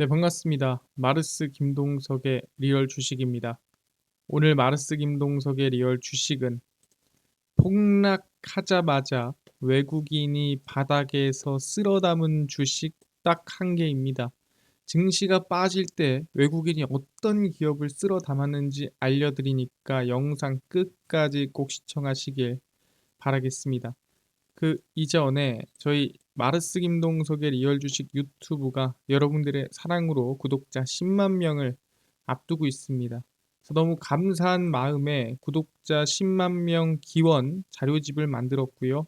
네, 반갑습니다. 마르스 김동석의 리얼 주식입니다. 오늘 마르스 김동석의 리얼 주식은 폭락하자마자 외국인이 바닥에서 쓸어 담은 주식 딱 한 개입니다. 증시가 빠질 때 외국인이 어떤 기업을 쓸어 담았는지 알려드리니까 영상 끝까지 꼭 시청하시길 바라겠습니다. 그 이전에 저희 마르스 김동석의 리얼 주식 유튜브가 여러분들의 사랑으로 구독자 10만 명을 앞두고 있습니다. 그래서 너무 감사한 마음에 구독자 10만 명 기원 자료집을 만들었고요.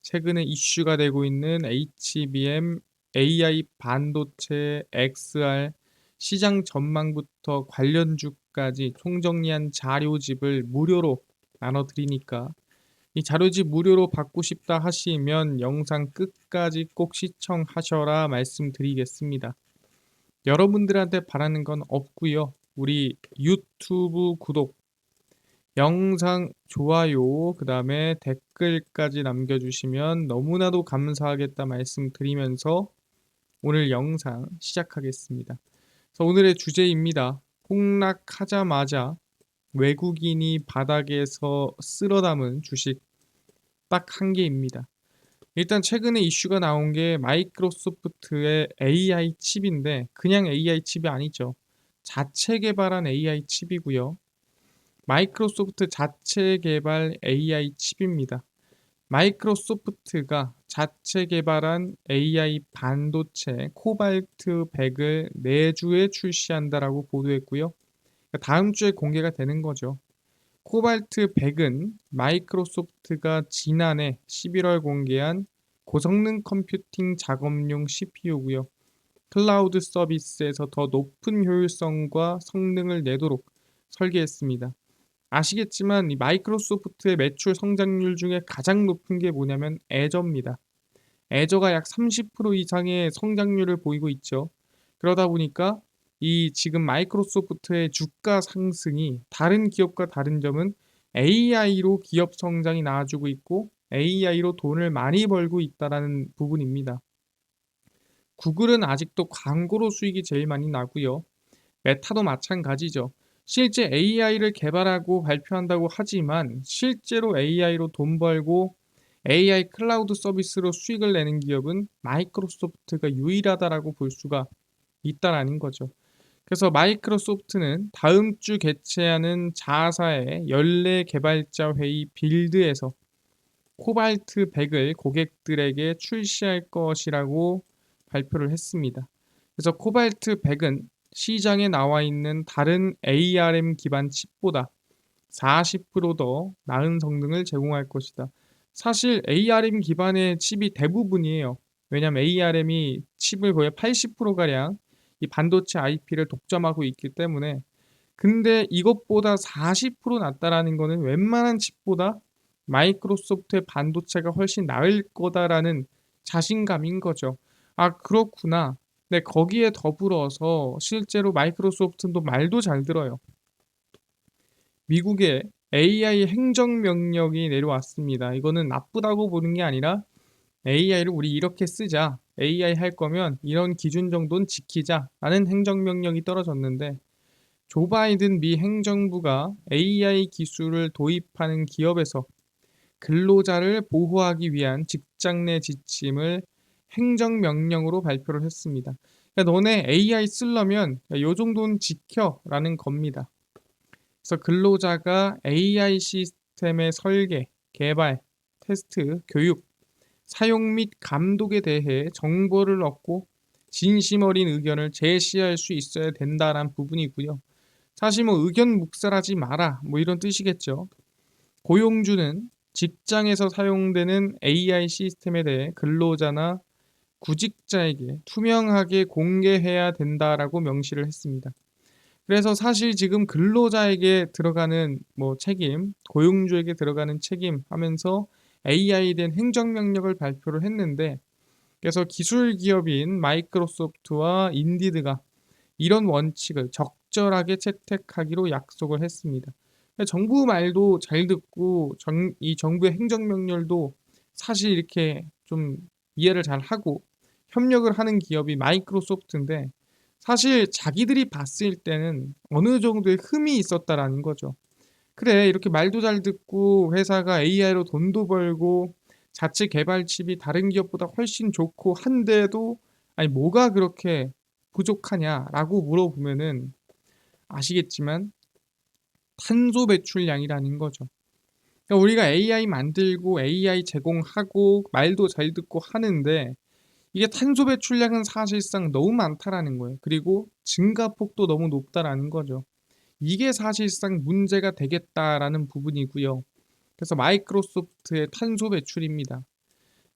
최근에 이슈가 되고 있는 HBM, AI 반도체, XR 시장 전망부터 관련주까지 총정리한 자료집을 무료로 나눠드리니까 이 자료집 무료로 받고 싶다 하시면 영상 끝까지 꼭 시청하셔라 말씀드리겠습니다. 여러분들한테 바라는 건 없고요. 우리 유튜브 구독, 영상 좋아요, 그 다음에 댓글까지 남겨주시면 너무나도 감사하겠다 말씀드리면서 오늘 영상 시작하겠습니다. 그래서 오늘의 주제입니다. 폭락하자마자 외국인이 바닥에서 쓸어 담은 주식 딱 한 개입니다. 일단 최근에 이슈가 나온 게 마이크로소프트의 AI 칩인데 그냥 AI 칩이 아니죠. 자체 개발한 AI 칩이고요. 마이크로소프트 자체 개발 AI 칩입니다. 마이크로소프트가 자체 개발한 AI 반도체 코발트 100을 내주에 출시한다라고 보도했고요. 다음 주에 공개가 되는 거죠. 코발트 100은 마이크로소프트가 지난해 11월 공개한 고성능 컴퓨팅 작업용 CPU고요. 클라우드 서비스에서 더 높은 효율성과 성능을 내도록 설계했습니다. 아시겠지만 이 마이크로소프트의 매출 성장률 중에 가장 높은 게 뭐냐면 애저입니다. 애저가 약 30% 이상의 성장률을 보이고 있죠. 그러다 보니까 이 지금 마이크로소프트의 주가 상승이 다른 기업과 다른 점은 AI로 기업 성장이 나아지고 있고 AI로 돈을 많이 벌고 있다라는 부분입니다. 구글은 아직도 광고로 수익이 제일 많이 나고요. 메타도 마찬가지죠. 실제 AI를 개발하고 발표한다고 하지만 실제로 AI로 돈 벌고 AI 클라우드 서비스로 수익을 내는 기업은 마이크로소프트가 유일하다라고 볼 수가 있다라는 거죠. 그래서 마이크로소프트는 다음 주 개최하는 자사의 연례 개발자 회의 빌드에서 코발트 100을 고객들에게 출시할 것이라고 발표를 했습니다. 그래서 코발트 100은 시장에 나와 있는 다른 ARM 기반 칩보다 40%더 나은 성능을 제공할 것이다. 사실 ARM 기반의 칩이 대부분이에요. 왜냐하면 ARM이 칩을 거의 80%가량 이 반도체 IP를 독점하고 있기 때문에. 근데 이것보다 40% 낫다라는 거는 웬만한 칩보다 마이크로소프트의 반도체가 훨씬 나을 거다라는 자신감인 거죠. 아, 그렇구나. 네, 거기에 더불어서 실제로 마이크로소프트도 말도 잘 들어요. 미국의 AI 행정명령이 내려왔습니다. 이거는 나쁘다고 보는 게 아니라 AI를 우리 이렇게 쓰자. AI 할 거면 이런 기준 정도는 지키자. 라는 행정명령이 떨어졌는데 조 바이든 미 행정부가 AI 기술을 도입하는 기업에서 근로자를 보호하기 위한 직장 내 지침을 행정명령으로 발표를 했습니다. 그러니까 너네 AI 쓰려면 요 정도는 지켜라는 겁니다. 그래서 근로자가 AI 시스템의 설계, 개발, 테스트, 교육, 사용 및 감독에 대해 정보를 얻고 진심 어린 의견을 제시할 수 있어야 된다라는 부분이고요. 사실 뭐 의견 묵살하지 마라 뭐 이런 뜻이겠죠. 고용주는 직장에서 사용되는 AI 시스템에 대해 근로자나 구직자에게 투명하게 공개해야 된다라고 명시를 했습니다. 그래서 사실 지금 근로자에게 들어가는 뭐 책임, 고용주에게 들어가는 책임 하면서 AI에 대한 행정명령을 발표를 했는데 그래서 기술 기업인 마이크로소프트와 인디드가 이런 원칙을 적절하게 채택하기로 약속을 했습니다. 정부 말도 잘 듣고 이 정부의 행정명령도 사실 이렇게 좀 이해를 잘 하고 협력을 하는 기업이 마이크로소프트인데 사실 자기들이 봤을 때는 어느 정도의 흠이 있었다라는 거죠. 그래, 이렇게 말도 잘 듣고 회사가 AI로 돈도 벌고 자체 개발 칩이 다른 기업보다 훨씬 좋고 한데도 아니 뭐가 그렇게 부족하냐라고 물어보면은 아시겠지만 탄소 배출량이라는 거죠. 그러니까 우리가 AI 만들고 AI 제공하고 말도 잘 듣고 하는데 이게 탄소 배출량은 사실상 너무 많다라는 거예요. 그리고 증가폭도 너무 높다라는 거죠. 이게 사실상 문제가 되겠다라는 부분이고요. 그래서 마이크로소프트의 탄소 배출입니다.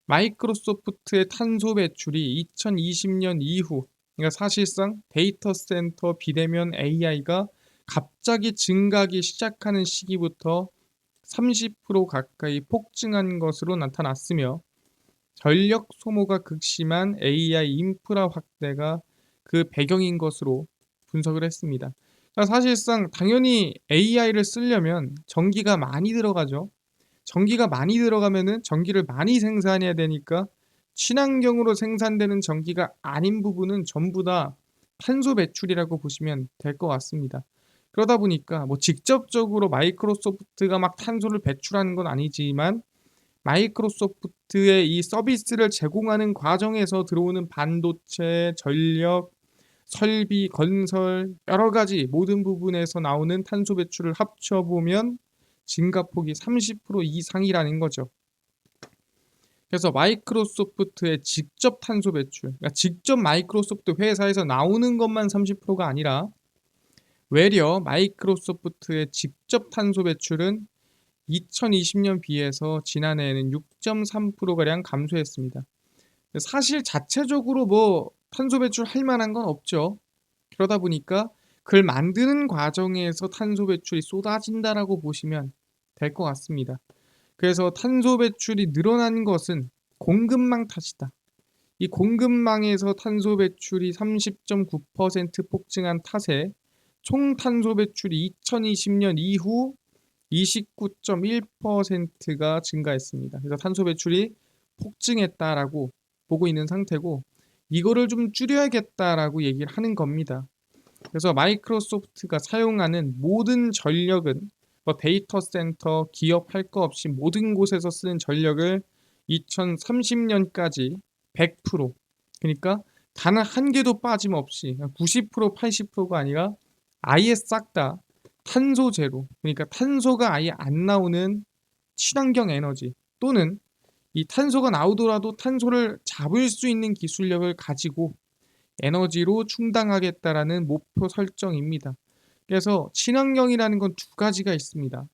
마이크로소프트의 탄소 배출이 2020년 이후, 그러니까 사실상 데이터 센터 비대면 AI가 갑자기 증가하기 시작하는 시기부터 30% 가까이 폭증한 것으로 나타났으며 전력 소모가 극심한 AI 인프라 확대가 그 배경인 것으로 분석을 했습니다. 그러니까 사실상 당연히 AI를 쓰려면 전기가 많이 들어가죠. 전기가 많이 들어가면은 전기를 많이 생산해야 되니까 친환경으로 생산되는 전기가 아닌 부분은 전부 다 탄소 배출이라고 보시면 될 것 같습니다. 그러다 보니까 뭐 직접적으로 마이크로소프트가 막 탄소를 배출하는 건 아니지만 마이크로소프트의 이 서비스를 제공하는 과정에서 들어오는 반도체, 전력, 설비, 건설 여러 가지 모든 부분에서 나오는 탄소 배출을 합쳐보면 증가폭이 30% 이상이라는 거죠. 그래서 마이크로소프트의 직접 탄소 배출, 그러니까 직접 마이크로소프트 회사에서 나오는 것만 30%가 아니라 외려 마이크로소프트의 직접 탄소 배출은 2020년 비해서 지난해에는 6.3%가량 감소했습니다. 사실 자체적으로 뭐 탄소 배출할 만한 건 없죠. 그러다 보니까 그걸 만드는 과정에서 탄소 배출이 쏟아진다라고 보시면 될 것 같습니다. 그래서 탄소 배출이 늘어난 것은 공급망 탓이다. 이 공급망에서 탄소 배출이 30.9% 폭증한 탓에 총 탄소 배출이 2020년 이후 29.1%가 증가했습니다. 그래서 탄소 배출이 폭증했다라고 보고 있는 상태고 이거를 좀 줄여야겠다라고 얘기를 하는 겁니다. 그래서 마이크로소프트가 사용하는 모든 전력은 뭐 데이터 센터, 기업 할 거 없이 모든 곳에서 쓰는 전력을 2030년까지 100% 그러니까 단 한 개도 빠짐없이 90% 80%가 아니라 아예 싹 다 탄소 제로 그러니까 탄소가 아예 안 나오는 친환경 에너지 또는 이 탄소가 나오더라도 탄소를 잡을 수 있는 기술력을 가지고 에너지로 충당하겠다라는 목표 설정입니다. 그래서 친환경이라는 건 두 가지가 있습니다.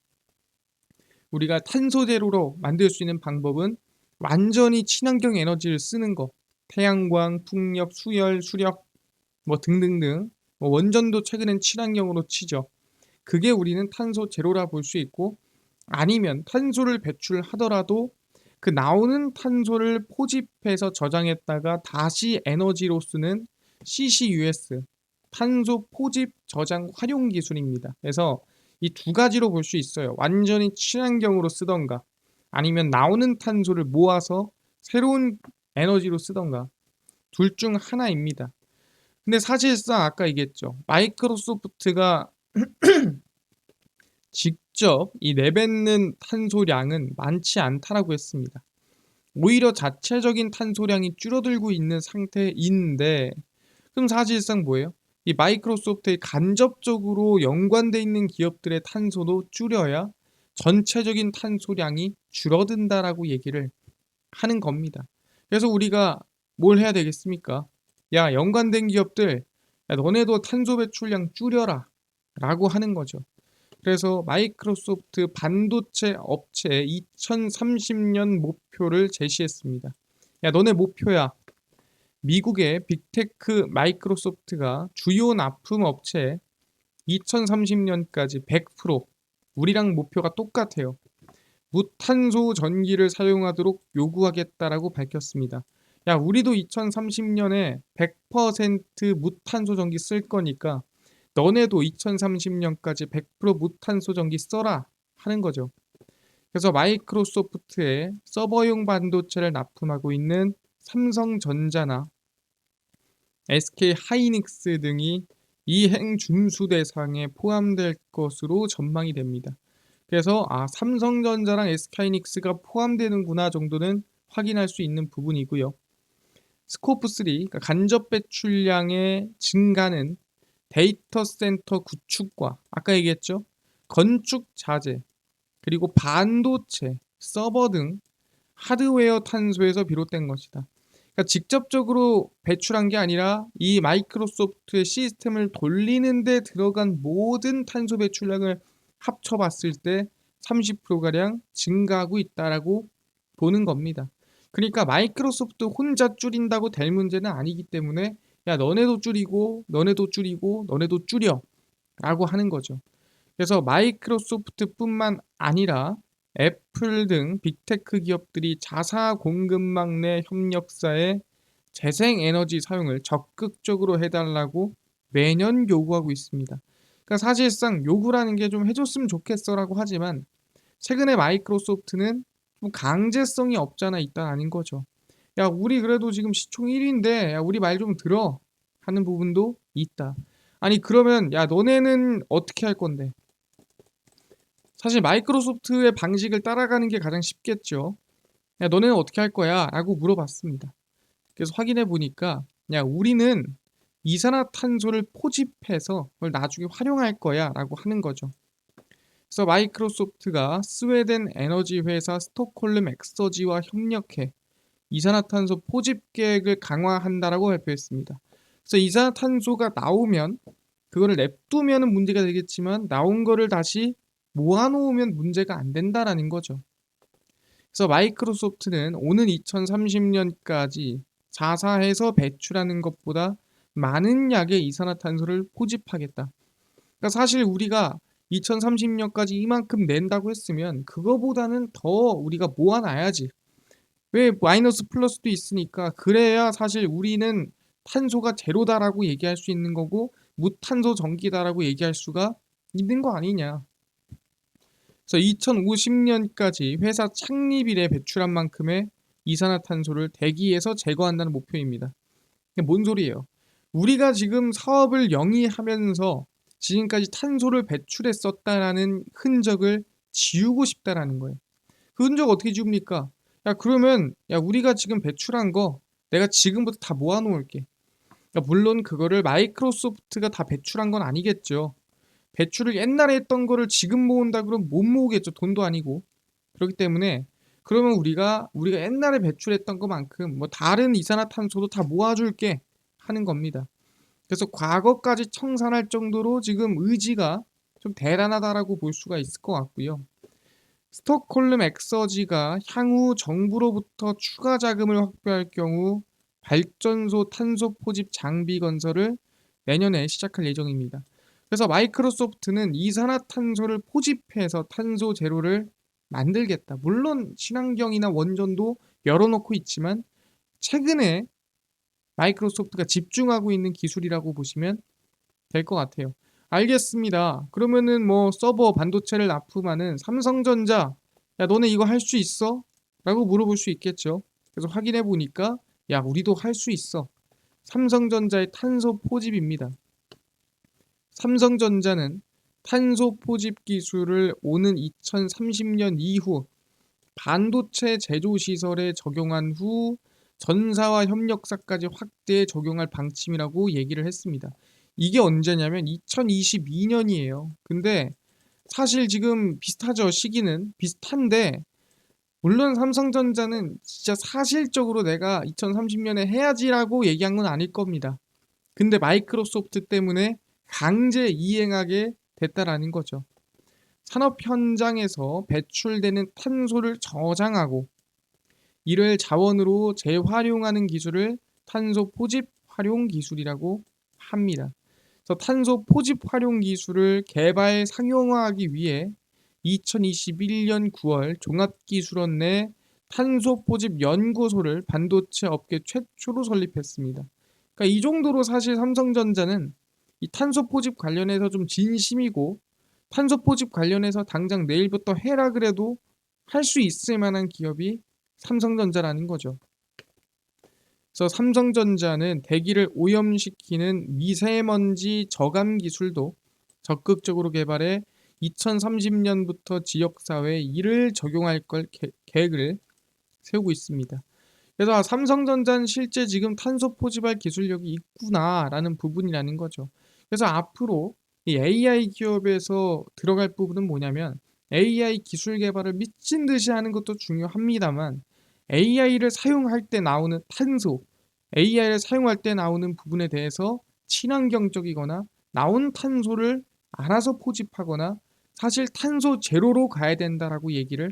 우리가 탄소 제로로 만들 수 있는 방법은 완전히 친환경 에너지를 쓰는 거. 태양광, 풍력, 수열, 수력 뭐 등등등 뭐 원전도 최근엔 친환경으로 치죠. 그게 우리는 탄소 제로라 볼 수 있고 아니면 탄소를 배출하더라도 그 나오는 탄소를 포집해서 저장했다가 다시 에너지로 쓰는 CCUS 탄소 포집 저장 활용 기술입니다. 그래서 이 두 가지로 볼 수 있어요. 완전히 친환경으로 쓰던가 아니면 나오는 탄소를 모아서 새로운 에너지로 쓰던가 둘 중 하나입니다. 근데 사실상 아까 얘기했죠. 마이크로소프트가 직접 이 내뱉는 탄소량은 많지 않다라고 했습니다. 오히려 자체적인 탄소량이 줄어들고 있는 상태인데 그럼 사실상 뭐예요? 이 마이크로소프트에 간접적으로 연관돼 있는 기업들의 탄소도 줄여야 전체적인 탄소량이 줄어든다라고 얘기를 하는 겁니다. 그래서 우리가 뭘 해야 되겠습니까? 야, 연관된 기업들, 야, 너네도 탄소 배출량 줄여라 라고 하는 거죠. 그래서 마이크로소프트 반도체 업체 2030년 목표를 제시했습니다. 야, 너네 목표야. 미국의 빅테크 마이크로소프트가 주요 납품 업체 2030년까지 100% 우리랑 목표가 똑같아요. 무탄소 전기를 사용하도록 요구하겠다라고 밝혔습니다. 야, 우리도 2030년에 100% 무탄소 전기 쓸 거니까 너네도 2030년까지 100% 무탄소 전기 써라 하는 거죠. 그래서 마이크로소프트에 서버용 반도체를 납품하고 있는 삼성전자나 SK 하이닉스 등이 이 행준수 대상에 포함될 것으로 전망이 됩니다. 그래서 삼성전자랑 SK하이닉스가 포함되는구나 정도는 확인할 수 있는 부분이고요. 스코프 3, 그러니까 간접 배출량의 증가는 데이터 센터 구축과 아까 얘기했죠. 건축 자재, 그리고 반도체, 서버 등 하드웨어 탄소에서 비롯된 것이다. 그러니까 직접적으로 배출한 게 아니라 이 마이크로소프트의 시스템을 돌리는 데 들어간 모든 탄소 배출량을 합쳐봤을 때 30%가량 증가하고 있다라고 보는 겁니다. 그러니까 마이크로소프트 혼자 줄인다고 될 문제는 아니기 때문에 야 너네도 줄이고 너네도 줄이고 너네도 줄여 라고 하는 거죠. 그래서 마이크로소프트뿐만 아니라 애플 등 빅테크 기업들이 자사 공급망 내 협력사에 재생에너지 사용을 적극적으로 해달라고 매년 요구하고 있습니다. 그러니까 사실상 요구라는 게 좀 해줬으면 좋겠어라고 하지만 최근에 마이크로소프트는 좀 강제성이 없잖아 있다는 거죠. 야 우리 그래도 지금 시총 1위인데 야 우리 말 좀 들어 하는 부분도 있다. 아니 그러면 야 너네는 어떻게 할 건데? 사실 마이크로소프트의 방식을 따라가는 게 가장 쉽겠죠. 야, 너네는 어떻게 할 거야? 라고 물어봤습니다. 그래서 확인해 보니까, 야, 우리는 이산화탄소를 포집해서 그걸 나중에 활용할 거야. 라고 하는 거죠. 그래서 마이크로소프트가 스웨덴 에너지 회사 스톡홀름 엑서지와 협력해 이산화탄소 포집 계획을 강화한다라고 발표했습니다. 그래서 이산화탄소가 나오면 그거를 냅두면 문제가 되겠지만 나온 거를 다시 모아놓으면 문제가 안 된다라는 거죠. 그래서 마이크로소프트는 오는 2030년까지 자사해서 배출하는 것보다 많은 양의 이산화탄소를 포집하겠다. 그러니까 사실 우리가 2030년까지 이만큼 낸다고 했으면 그거보다는 더 우리가 모아놔야지. 왜 마이너스 플러스도 있으니까 그래야 사실 우리는 탄소가 제로다라고 얘기할 수 있는 거고 무탄소 전기다라고 얘기할 수가 있는 거 아니냐. 그래서 2050년까지 회사 창립 이래 배출한 만큼의 이산화탄소를 대기에서 제거한다는 목표입니다. 이게 뭔 소리예요? 우리가 지금 사업을 영위하면서 지금까지 탄소를 배출했었다라는 흔적을 지우고 싶다라는 거예요. 그 흔적 어떻게 지웁니까? 야 그러면 야 우리가 지금 배출한 거 내가 지금부터 다 모아놓을게. 그러니까 물론 그거를 마이크로소프트가 다 배출한 건 아니겠죠. 배출을 옛날에 했던 거를 지금 모은다 그러면 못 모으겠죠. 돈도 아니고. 그렇기 때문에 그러면 우리가 옛날에 배출했던 것만큼 뭐 다른 이산화탄소도 다 모아줄게 하는 겁니다. 그래서 과거까지 청산할 정도로 지금 의지가 좀 대단하다라고 볼 수가 있을 것 같고요. 스톡홀름 엑서지가 향후 정부로부터 추가 자금을 확보할 경우 발전소 탄소 포집 장비 건설을 내년에 시작할 예정입니다. 그래서 마이크로소프트는 이산화탄소를 포집해서 탄소 제로를 만들겠다. 물론 친환경이나 원전도 열어놓고 있지만 최근에 마이크로소프트가 집중하고 있는 기술이라고 보시면 될 것 같아요. 알겠습니다. 그러면은 뭐 서버 반도체를 납품하는 삼성전자, 야 너네 이거 할 수 있어? 라고 물어볼 수 있겠죠. 그래서 확인해 보니까 야 우리도 할 수 있어. 삼성전자의 탄소 포집입니다. 삼성전자는 탄소 포집 기술을 오는 2030년 이후 반도체 제조 시설에 적용한 후 전사와 협력사까지 확대해 적용할 방침이라고 얘기를 했습니다. 이게 언제냐면 2022년이에요. 근데 사실 지금 비슷하죠. 시기는 비슷한데 물론 삼성전자는 진짜 사실적으로 내가 2030년에 해야지라고 얘기한 건 아닐 겁니다. 근데 마이크로소프트 때문에 강제 이행하게 됐다라는 거죠. 산업 현장에서 배출되는 탄소를 저장하고 이를 자원으로 재활용하는 기술을 탄소 포집 활용 기술이라고 합니다. 그래서 탄소 포집 활용 기술을 개발 상용화하기 위해 2021년 9월 종합기술원 내 탄소 포집 연구소를 반도체 업계 최초로 설립했습니다. 그러니까 이 정도로 사실 삼성전자는 이 탄소 포집 관련해서 좀 진심이고 탄소 포집 관련해서 당장 내일부터 해라 그래도 할 수 있을 만한 기업이 삼성전자라는 거죠. 그래서 삼성전자는 대기를 오염시키는 미세먼지 저감 기술도 적극적으로 개발해 2030년부터 지역사회에 이를 적용할 걸 계획을 세우고 있습니다. 그래서 삼성전자는 실제 지금 탄소 포집할 기술력이 있구나라는 부분이라는 거죠. 그래서 앞으로 이 AI 기업에서 들어갈 부분은 뭐냐면 AI 기술 개발을 미친 듯이 하는 것도 중요합니다만 AI를 사용할 때 나오는 탄소, AI를 사용할 때 나오는 부분에 대해서 친환경적이거나 나온 탄소를 알아서 포집하거나 사실 탄소 제로로 가야 된다라고 얘기를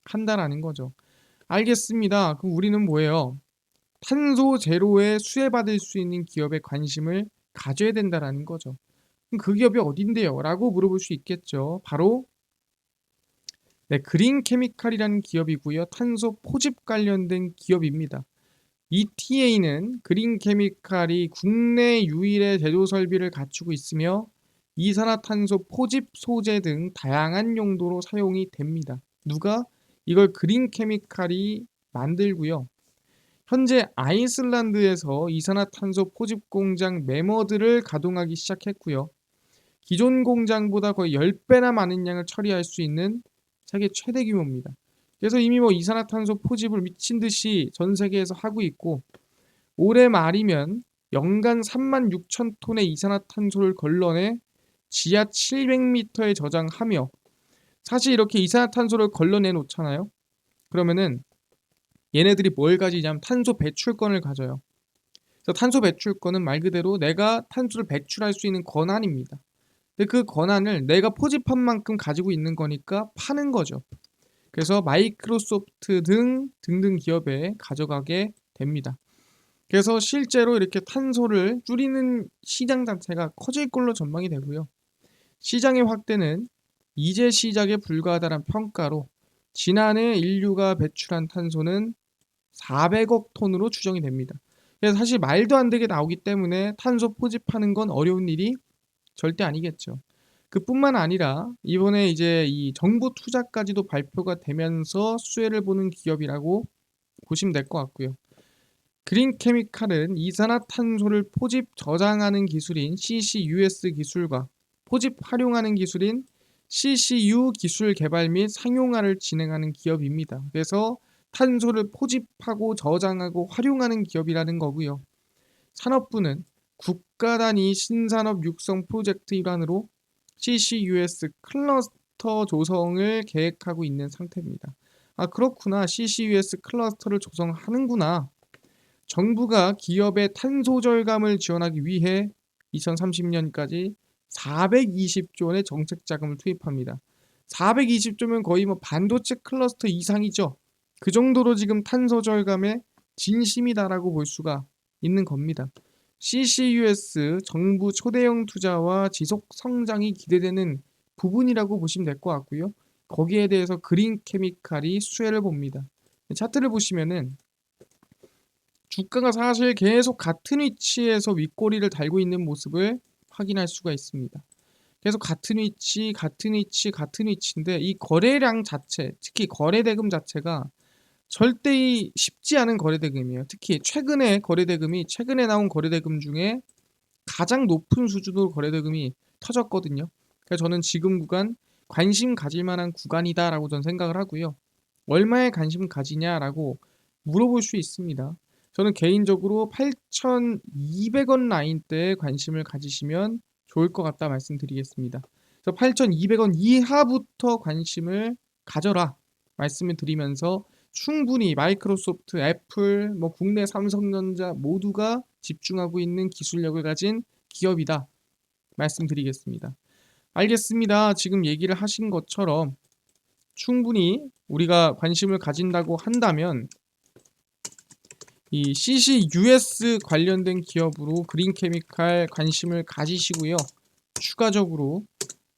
한다라는 거죠. 알겠습니다. 그럼 우리는 뭐예요? 탄소 제로에 수혜받을 수 있는 기업에 관심을 가져야 된다라는 거죠. 그럼 그 기업이 어딘데요? 라고 물어볼 수 있겠죠. 바로 그린 케미칼이라는 기업이고요. 탄소 포집 관련된 기업입니다. ETA는 그린 케미칼이 국내 유일의 제조 설비를 갖추고 있으며 이산화탄소 포집 소재 등 다양한 용도로 사용이 됩니다. 누가? 이걸 그린 케미칼이 만들고요. 현재 아이슬란드에서 이산화탄소 포집 공장 매머드를 가동하기 시작했고요. 기존 공장보다 거의 10배나 많은 양을 처리할 수 있는 세계 최대 규모입니다. 그래서 이미 이산화탄소 포집을 미친 듯이 전 세계에서 하고 있고 올해 말이면 연간 3만 6천 톤의 이산화탄소를 걸러내 지하 700m에 저장하며 사실 이렇게 이산화탄소를 걸러내 놓잖아요. 그러면은 얘네들이 뭘 가지냐면 탄소 배출권을 가져요. 그래서 탄소 배출권은 말 그대로 내가 탄소를 배출할 수 있는 권한입니다. 근데 그 권한을 내가 포집한 만큼 가지고 있는 거니까 파는 거죠. 그래서 마이크로소프트 등등 기업에 가져가게 됩니다. 그래서 실제로 이렇게 탄소를 줄이는 시장 자체가 커질 걸로 전망이 되고요. 시장의 확대는 이제 시작에 불과하다는 평가로 지난해 인류가 배출한 탄소는 400억 톤으로 추정이 됩니다. 그래서 사실 말도 안 되게 나오기 때문에 탄소 포집하는 건 어려운 일이 절대 아니겠죠. 그뿐만 아니라 이번에 이제 이 정부 투자까지도 발표가 되면서 수혜를 보는 기업이라고 보시면 될 것 같고요. 그린 케미칼은 이산화탄소를 포집 저장하는 기술인 CCUS 기술과 포집 활용하는 기술인 CCU 기술 개발 및 상용화를 진행하는 기업입니다. 그래서 탄소를 포집하고 저장하고 활용하는 기업이라는 거고요. 산업부는 국가 단위 신산업 육성 프로젝트 일환으로 CCUS 클러스터 조성을 계획하고 있는 상태입니다. 아, 그렇구나. CCUS 클러스터를 조성하는구나. 정부가 기업의 탄소 절감을 지원하기 위해 2030년까지 420조 원의 정책 자금을 투입합니다. 420조면 거의 반도체 클러스터 이상이죠. 그 정도로 지금 탄소 절감에 진심이다라고 볼 수가 있는 겁니다. CCUS 정부 초대형 투자와 지속 성장이 기대되는 부분이라고 보시면 될 것 같고요. 거기에 대해서 그린 케미칼이 수혜를 봅니다. 차트를 보시면은 주가가 사실 계속 같은 위치에서 윗꼬리를 달고 있는 모습을 확인할 수가 있습니다. 계속 같은 위치, 같은 위치, 같은 위치인데 이 거래량 자체, 특히 거래대금 자체가 절대 쉽지 않은 거래대금이에요. 특히 최근에 거래대금이 최근에 나온 거래대금 중에 가장 높은 수준으로 거래대금이 터졌거든요. 그래서 저는 지금 구간 관심 가질 만한 구간이다라고 저는 생각을 하고요. 얼마에 관심 가지냐라고 물어볼 수 있습니다. 저는 개인적으로 8,200원 라인대에 관심을 가지시면 좋을 것 같다 말씀드리겠습니다. 그래서 8,200원 이하부터 관심을 가져라 말씀을 드리면서 충분히 마이크로소프트, 애플, 국내 삼성전자 모두가 집중하고 있는 기술력을 가진 기업이다 말씀드리겠습니다. 알겠습니다. 지금 얘기를 하신 것처럼 충분히 우리가 관심을 가진다고 한다면 이 CCUS 관련된 기업으로 그린케미칼 관심을 가지시고요. 추가적으로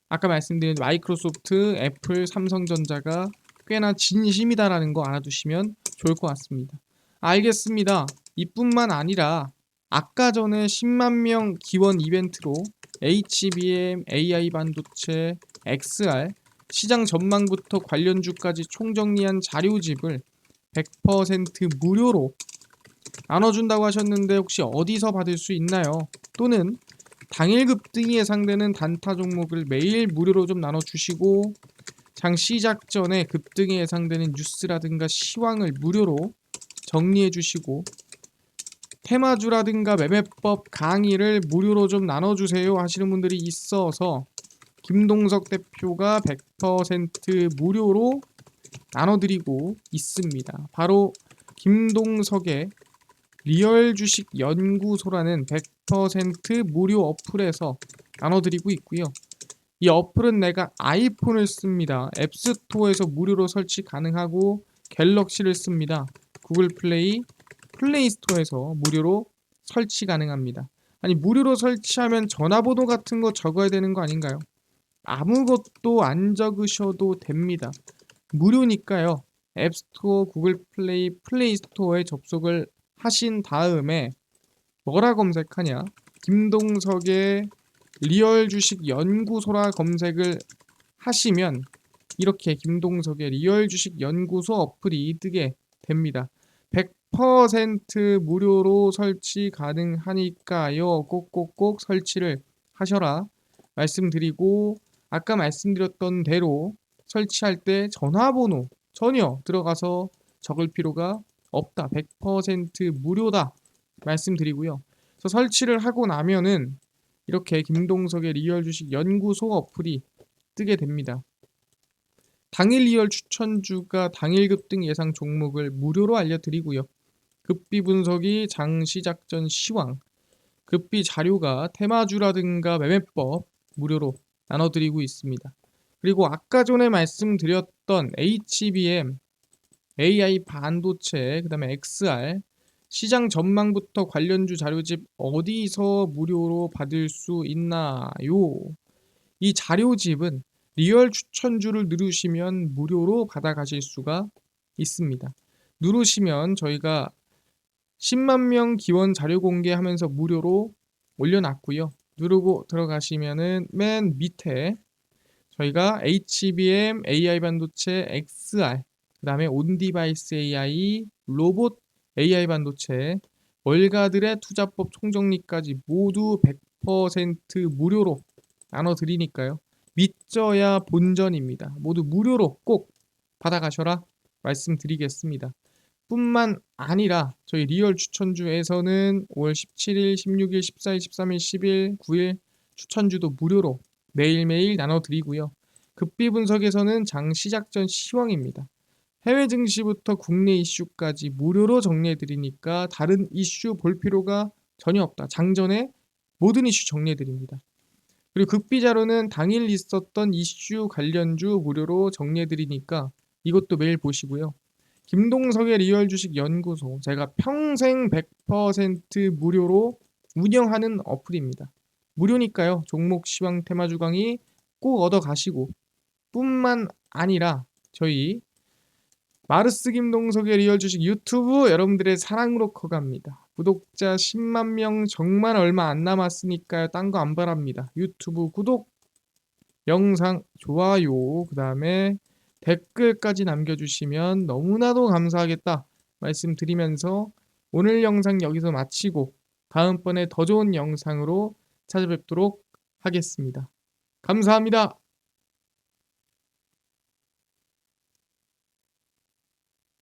아까 말씀드린 마이크로소프트, 애플, 삼성전자가 꽤나 진심이다라는 거 알아두시면 좋을 것 같습니다. 알겠습니다. 이뿐만 아니라 아까 전에 10만 명 기원 이벤트로 HBM, AI 반도체, XR 시장 전망부터 관련주까지 총정리한 자료집을 100% 무료로 나눠준다고 하셨는데 혹시 어디서 받을 수 있나요? 또는 당일 급등이 예상되는 단타 종목을 매일 무료로 좀 나눠주시고 장 시작 전에 급등이 예상되는 뉴스라든가 시황을 무료로 정리해 주시고 테마주라든가 매매법 강의를 무료로 좀 나눠주세요 하시는 분들이 있어서 김동석 대표가 100% 무료로 나눠드리고 있습니다. 바로 김동석의 리얼 주식 연구소라는 100% 무료 어플에서 나눠드리고 있고요. 이 어플은 내가 아이폰을 씁니다. 앱스토어에서 무료로 설치 가능하고 갤럭시를 씁니다. 구글 플레이, 플레이스토어에서 무료로 설치 가능합니다. 아니 무료로 설치하면 전화번호 같은 거 적어야 되는 거 아닌가요? 아무것도 안 적으셔도 됩니다. 무료니까요. 앱스토어, 구글 플레이, 플레이스토어에 접속을 하신 다음에 뭐라 검색하냐? 김동석의 리얼 주식 연구소라 검색을 하시면 이렇게 김동석의 리얼 주식 연구소 어플이 뜨게 됩니다. 100% 무료로 설치 가능하니까요. 꼭꼭꼭 설치를 하셔라 말씀드리고 아까 말씀드렸던 대로 설치할 때 전화번호 전혀 들어가서 적을 필요가 없다. 100% 무료다 말씀드리고요. 그래서 설치를 하고 나면은 이렇게 김동석의 리얼 주식 연구소 어플이 뜨게 됩니다. 당일 리얼 추천주가 당일 급등 예상 종목을 무료로 알려드리고요. 급비 분석이 장 시작 전 시황, 급비 자료가 테마주라든가 매매법 무료로 나눠드리고 있습니다. 그리고 아까 전에 말씀드렸던 HBM, AI 반도체, 그 다음에 XR, 시장 전망부터 관련주 자료집 어디서 무료로 받을 수 있나요? 이 자료집은 리얼 추천주를 누르시면 무료로 받아가실 수가 있습니다. 누르시면 저희가 10만 명 기원 자료 공개하면서 무료로 올려놨고요. 누르고 들어가시면은 맨 밑에 저희가 HBM, AI 반도체, XR, 그 다음에 온디바이스 AI, 로봇 AI 반도체, 월가들의 투자법 총정리까지 모두 100% 무료로 나눠드리니까요. 믿져야 본전입니다. 모두 무료로 꼭 받아가셔라 말씀드리겠습니다. 뿐만 아니라 저희 리얼 추천주에서는 5월 17일, 16일, 14일, 13일, 10일, 9일 추천주도 무료로 매일매일 나눠드리고요. 급비 분석에서는 장 시작 전 시황입니다. 해외 증시부터 국내 이슈까지 무료로 정리해드리니까 다른 이슈 볼 필요가 전혀 없다. 장전에 모든 이슈 정리해드립니다. 그리고 급비 자료는 당일 있었던 이슈 관련주 무료로 정리해드리니까 이것도 매일 보시고요. 김동석의 리얼 주식 연구소 제가 평생 100% 무료로 운영하는 어플입니다. 무료니까요. 종목 시황 테마주 강의 꼭 얻어 가시고 뿐만 아니라 저희 마르스 김동석의 리얼 주식 유튜브 여러분들의 사랑으로 커갑니다. 구독자 10만 명 정말 얼마 안 남았으니까요. 딴 거 안 바랍니다. 유튜브 구독, 영상 좋아요, 그 다음에 댓글까지 남겨주시면 너무나도 감사하겠다 말씀드리면서 오늘 영상 여기서 마치고 다음번에 더 좋은 영상으로 찾아뵙도록 하겠습니다. 감사합니다.